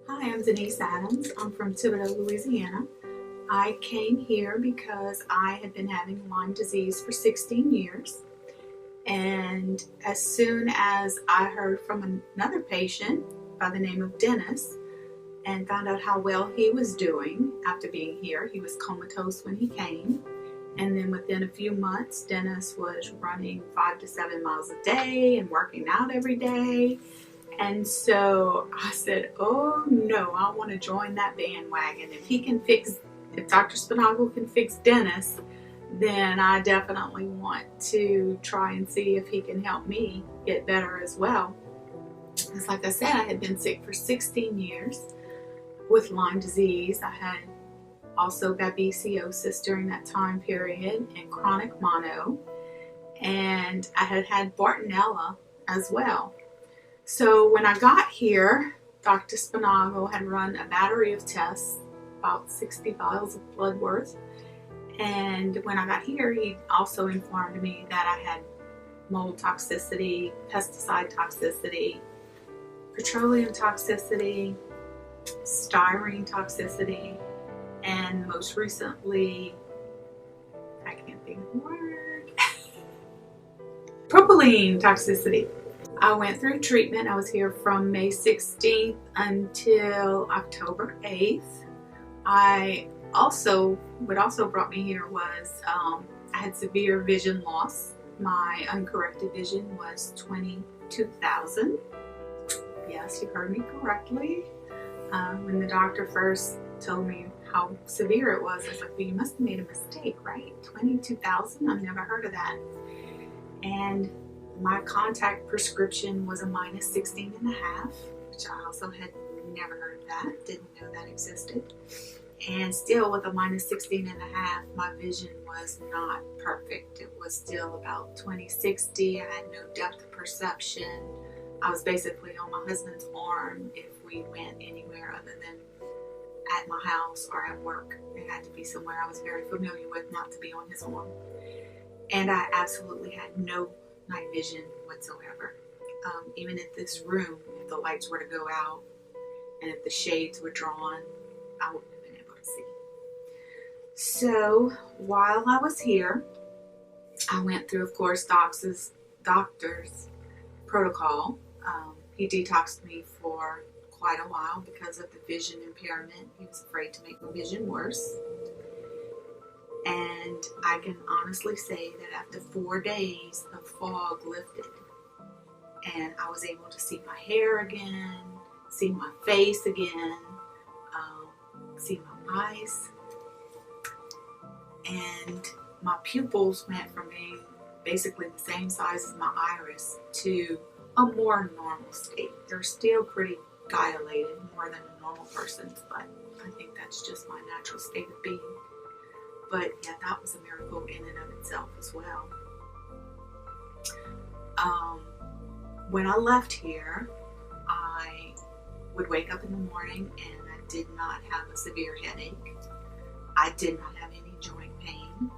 Hi, I'm Denise Adams. I'm from Thibodeau, Louisiana. I came here because I had been having Lyme disease for 16 years. And as soon as I heard from another patient by the name of Dennis and found out how well he was doing after being here, he was comatose when he came. And then within a few months, Dennis was running 5 to 7 miles a day and working out every day. And so I said, oh no, I want to join that bandwagon. If Dr. Spinagle can fix Dennis, then I definitely want to try and see if he can help me get better as well. Because like I said, I had been sick for 16 years with Lyme disease. I had also babesiosis during that time period and chronic mono. And I had had Bartonella as well. So when I got here, Dr. Spinagle had run a battery of tests, about 60 vials of blood worth. And when I got here, he also informed me that I had mold toxicity, pesticide toxicity, petroleum toxicity, styrene toxicity, and most recently, I can't think of the word, propylene toxicity. I went through treatment. I was here from May 16th until October 8th. What also brought me here was I had severe vision loss. My uncorrected vision was 22,000. Yes, you heard me correctly. When the doctor first told me how severe it was, I was like, well, you must have made a mistake, right? 22,000? I've never heard of that. And my contact prescription was a minus 16.5, which I also had never heard of that, didn't know that existed. And still with a minus 16.5, my vision was not perfect. It was still about 20/60. I had no depth of perception. I was basically on my husband's arm if we went anywhere other than at my house or at work. It had to be somewhere I was very familiar with, not to be on his arm. And I absolutely had no night vision whatsoever. Even in this room, if the lights were to go out and if the shades were drawn, I wouldn't have been able to see. So while I was here, I went through, of course, doctor's protocol. He detoxed me for quite a while because of the vision impairment. He was afraid to make my vision worse. And I can honestly say that after 4 days, the fog lifted and I was able to see my hair again, see my face again, see my eyes, and my pupils went from being basically the same size as my iris to a more normal state. They're still pretty dilated, more than a normal person's, but I think that's just my natural state of being. But yeah, that was a miracle in and of itself as well. When I left here, I would wake up in the morning and I did not have a severe headache. I did not have any joint pain.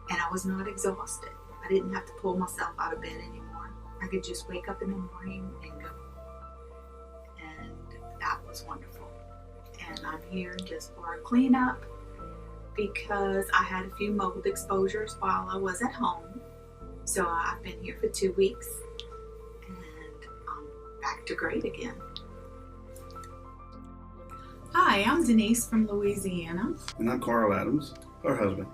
And I was not exhausted. I didn't have to pull myself out of bed anymore. I could just wake up in the morning and go. And that was wonderful. And I'm here just for a cleanup, because I had a few mold exposures while I was at home. So I've been here for 2 weeks and I'm back to great again. Hi, I'm Denise from Louisiana. And I'm Carl Adams, her husband.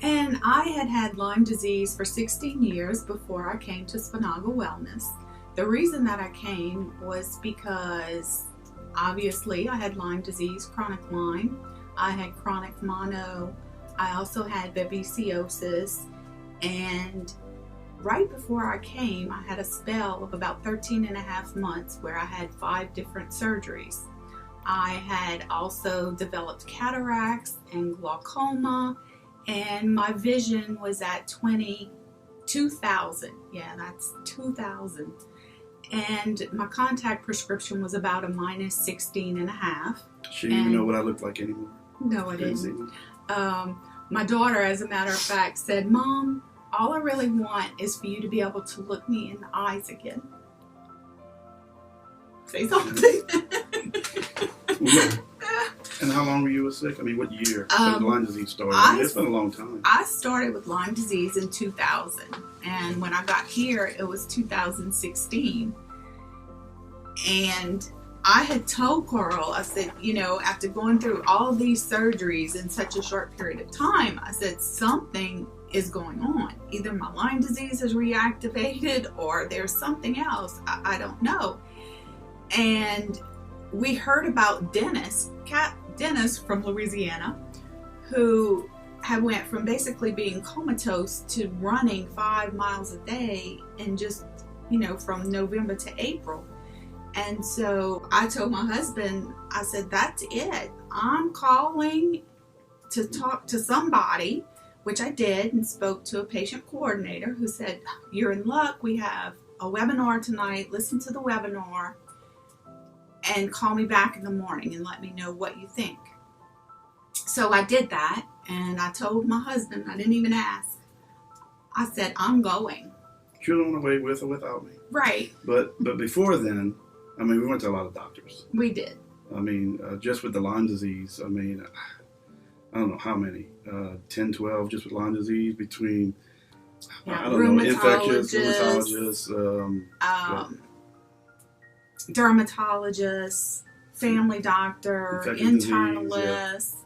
And I had had Lyme disease for 16 years before I came to Spinagle Wellness. The reason that I came was because obviously I had Lyme disease, chronic Lyme. I had chronic mono. I also had babesiosis. And right before I came, I had a spell of about 13.5 months where I had 5 different surgeries. I had also developed cataracts and glaucoma, and my vision was at 22,000. Yeah, that's 2,000. And my contact prescription was about a minus 16.5. She didn't even know what I looked like anymore. No, I didn't. My daughter, as a matter of fact, said, "Mom, all I really want is for you to be able to look me in the eyes again." say something. And how long were you sick? I mean, what year did Lyme disease start? I mean, it's been a long time. I started with Lyme disease in 2000. And when I got here, it was 2016. And I had told Carl, I said, after going through all these surgeries in such a short period of time, I said, something is going on. Either my Lyme disease is reactivated or there's something else. I don't know. And we heard about Dennis from Louisiana, who had went from basically being comatose to running 5 miles a day in just, from November to April. And so I told my husband, I said, that's it. I'm calling to talk to somebody, which I did, and spoke to a patient coordinator who said, you're in luck. We have a webinar tonight. Listen to the webinar and call me back in the morning and let me know what you think. So I did that, and I told my husband, I didn't even ask. I said, I'm going. She was on the way with or without me. Right. But before then, I mean, we went to a lot of doctors. We did. I mean, just with the Lyme disease, I mean, I don't know how many, 10, 12 just with Lyme disease between, I don't know, infectious, rheumatologists, dermatologists, family doctor, internalist,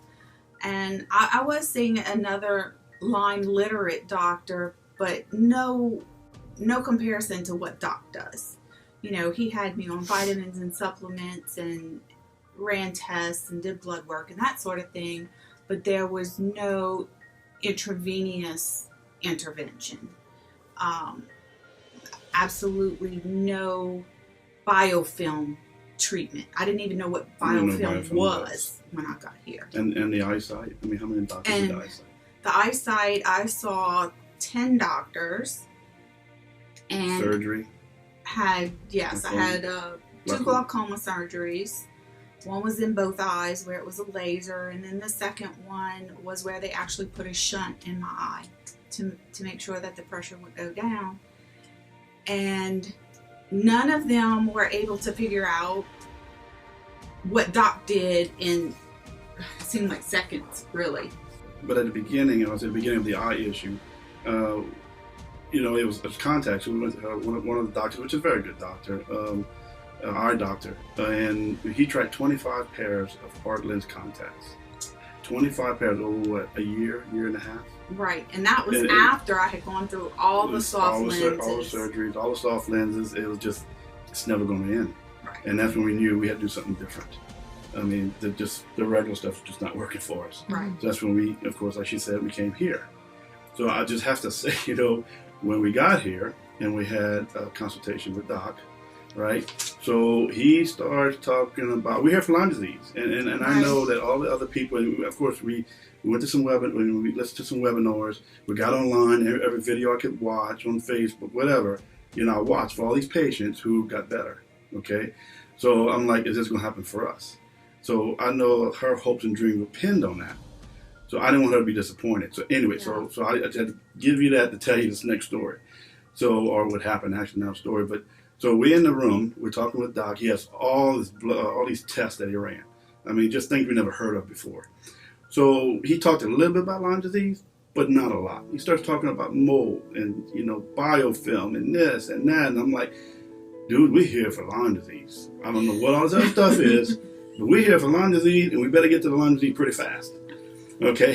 and I was seeing another Lyme literate doctor, but no comparison to what Doc does. He had me on vitamins and supplements and ran tests and did blood work and that sort of thing, but there was no intravenous intervention. Absolutely no biofilm treatment. I didn't even know what biofilm was when I got here. And the eyesight? I mean, how many doctors did the eyesight? The eyesight, I saw 10 doctors. And surgery? I had 2 glaucoma surgeries. One was in both eyes where it was a laser, and then the second one was where they actually put a shunt in my eye to make sure that the pressure would go down. And none of them were able to figure out what Doc did in, it seemed like seconds, really. But at the beginning, of the eye issue, it was contact. So we went to one of the doctors, which is a very good doctor, eye doctor, and he tried 25 pairs of hard lens contacts. 25 pairs over a year and a half. Right, and that was after I had gone through all the soft lenses. All the surgeries, all the soft lenses. It was just, it's never going to end. Right. And that's when we knew we had to do something different. I mean, the regular stuff was just not working for us. Right. So that's when we, of course, like she said, we came here. So I just have to say, when we got here and we had a consultation with Doc, right? So he starts talking about, we're here for Lyme disease. And right. I know that all the other people, and of course, we went to some we listened to some webinars. We got online, every video I could watch on Facebook, whatever. I watched for all these patients who got better, okay? So I'm like, is this going to happen for us? So I know her hopes and dreams depend on that. So I didn't want her to be disappointed. So anyway, so I had to give you that to tell you this next story. So, or what happened, actually, now story. But so we're in the room, we're talking with Doc. He has all these tests that he ran. I mean, just things we never heard of before. So he talked a little bit about Lyme disease, but not a lot. He starts talking about mold and, biofilm and this and that. And I'm like, dude, we're here for Lyme disease. I don't know what all this other stuff is, but we're here for Lyme disease, and we better get to the Lyme disease pretty fast. Okay?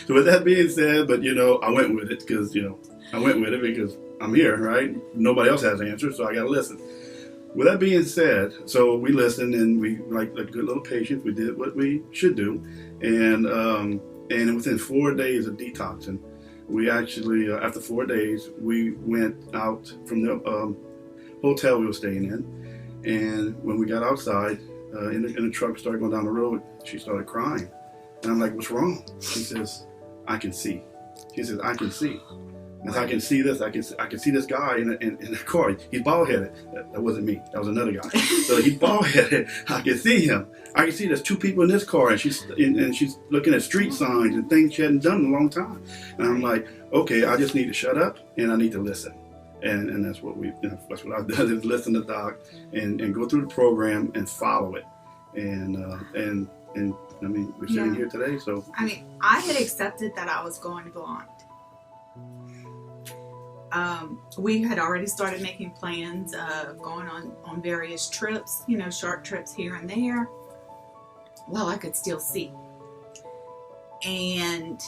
So with that being said, but, I went with it because, because I'm here, right? Nobody else has answers, so I got to listen. With that being said, so we listened, and we, like good little patients, we did what we should do. And within 4 days of detoxing, we actually, after 4 days, we went out from the hotel we were staying in. And when we got outside, in the truck, started going down the road, she started crying. And I'm like, what's wrong? She says, I can see. She says, I can see. And I can see this. I can see this guy in the car. He's bald-headed. That wasn't me. That was another guy. So he's bald-headed. I can see him. I can see there's 2 people in this car, and she's looking at street signs and things she hadn't done in a long time. And I'm like, okay, I just need to shut up and I need to listen. And that's what that's what I've done, is listen to Doc and go through the program and follow it. And I mean, we're sitting here today, so. I mean, I had accepted that I was going blind. We had already started making plans of going on various trips, short trips here and there, while I could still see. And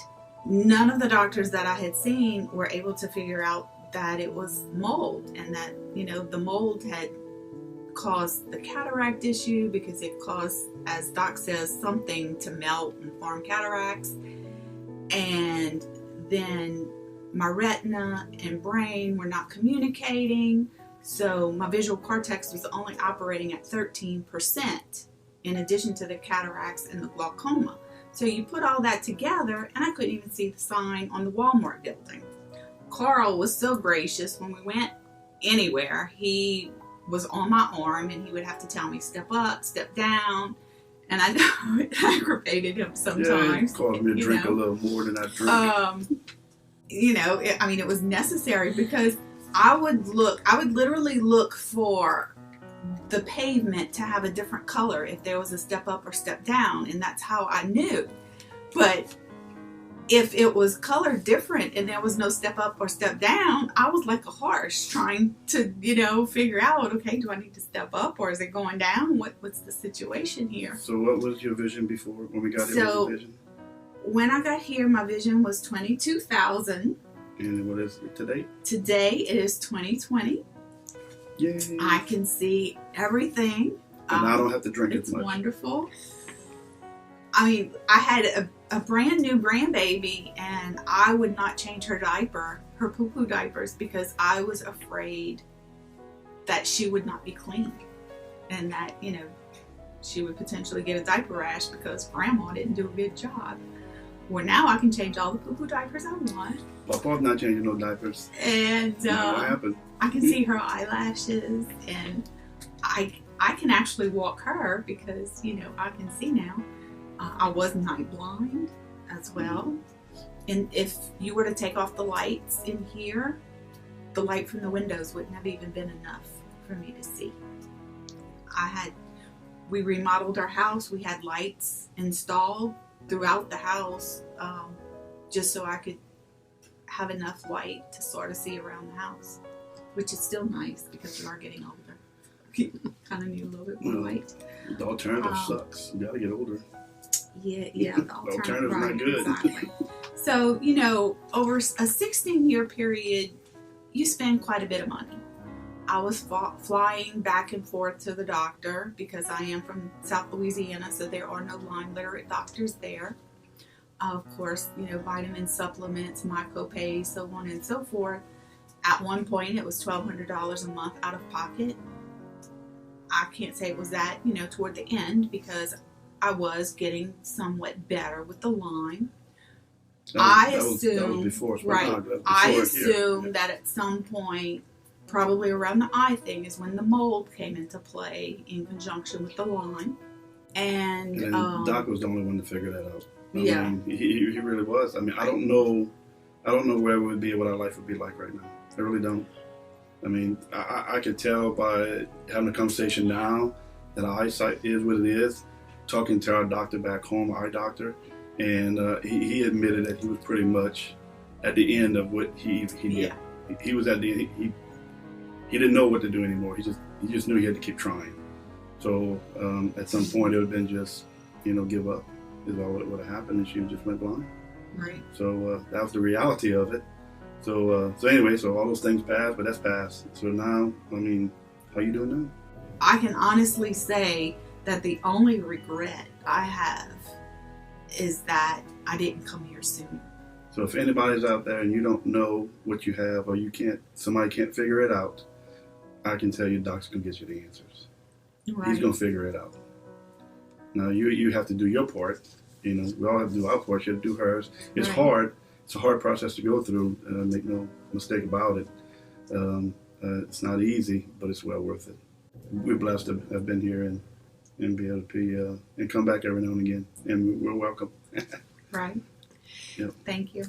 none of the doctors that I had seen were able to figure out that it was mold, and that, the mold had caused the cataract issue, because it caused, as Doc says, something to melt and form cataracts. And then my retina and brain were not communicating, so my visual cortex was only operating at 13%, in addition to the cataracts and the glaucoma. So you put all that together, and I couldn't even see the sign on the Walmart building. Carl was so gracious. When we went anywhere, he was on my arm, and he would have to tell me, step up, step down. And I know it aggravated him sometimes. Yeah, he caused me to drink a little more than I drink. It was necessary, because I would literally look for the pavement to have a different color if there was a step up or step down, and that's how I knew. But if it was colored different and there was no step up or step down, I was like a horse trying to, figure out, okay, do I need to step up, or is it going down? What's the situation here? So what was your vision before, when we got here? What was your vision? When I got here, my vision was 22,000. And what is it today? Today it is 2020. Yay. I can see everything. And I don't have to drink as much. It's wonderful. I mean, I had a brand new grandbaby, and I would not change her poo-poo diapers, because I was afraid that she would not be clean, and that, she would potentially get a diaper rash because grandma didn't do a good job. Well, now I can change all the poo-poo diapers I want. Papa's not changing no diapers. And what happened? I can see her eyelashes, and I can actually walk her, because, I can see now. I was night blind as well. And if you were to take off the lights in here, the light from the windows wouldn't have even been enough for me to see. We remodeled our house. We had lights installed throughout the house, just so I could have enough light to sort of see around the house, which is still nice, because we are getting older. Kind of need a little bit more light. The alternative sucks. You gotta get older. Yeah, the alternative's not good. Exactly. So, over a 16-year period, you spend quite a bit of money. I was flying back and forth to the doctor, because I am from South Louisiana, so there are no Lyme literate doctors there. Of course, vitamin supplements, my copay, so on and so forth. At one point, it was $1,200 a month out of pocket. I can't say it was that, toward the end, because I was getting somewhat better with the Lyme. That was before, right? I assumed that at some point, probably around the eye thing, is when the mold came into play in conjunction with the Lyme. And Doc was the only one to figure that out. I yeah, mean, he really was. I mean, I don't know where we would be, what our life would be like right now. I really don't. I mean, I could tell by having a conversation now that our eyesight is what it is. Talking to our doctor back home, our eye doctor, and he admitted that he was pretty much at the end of what he did. Yeah. He was at the end. He didn't know what to do anymore. He just knew he had to keep trying. So at some point it would have been just give up is all that would have happened, and she just went blind. Right. So that was the reality of it. So anyway, so all those things passed, but that's passed. So now, I mean, how you doing now? I can honestly say that the only regret I have is that I didn't come here sooner. So if anybody's out there and you don't know what you have, or somebody can't figure it out, I can tell you Doc's going to get you the answers. Right. He's going to figure it out. Now you have to do your part. We all have to do our part. She have to do hers. It's right. hard. It's a hard process to go through. Make no mistake about it. It's not easy, but it's well worth it. We're blessed to have been here and be able to and come back every now and again, and we're welcome. Right. Yep. Thank you.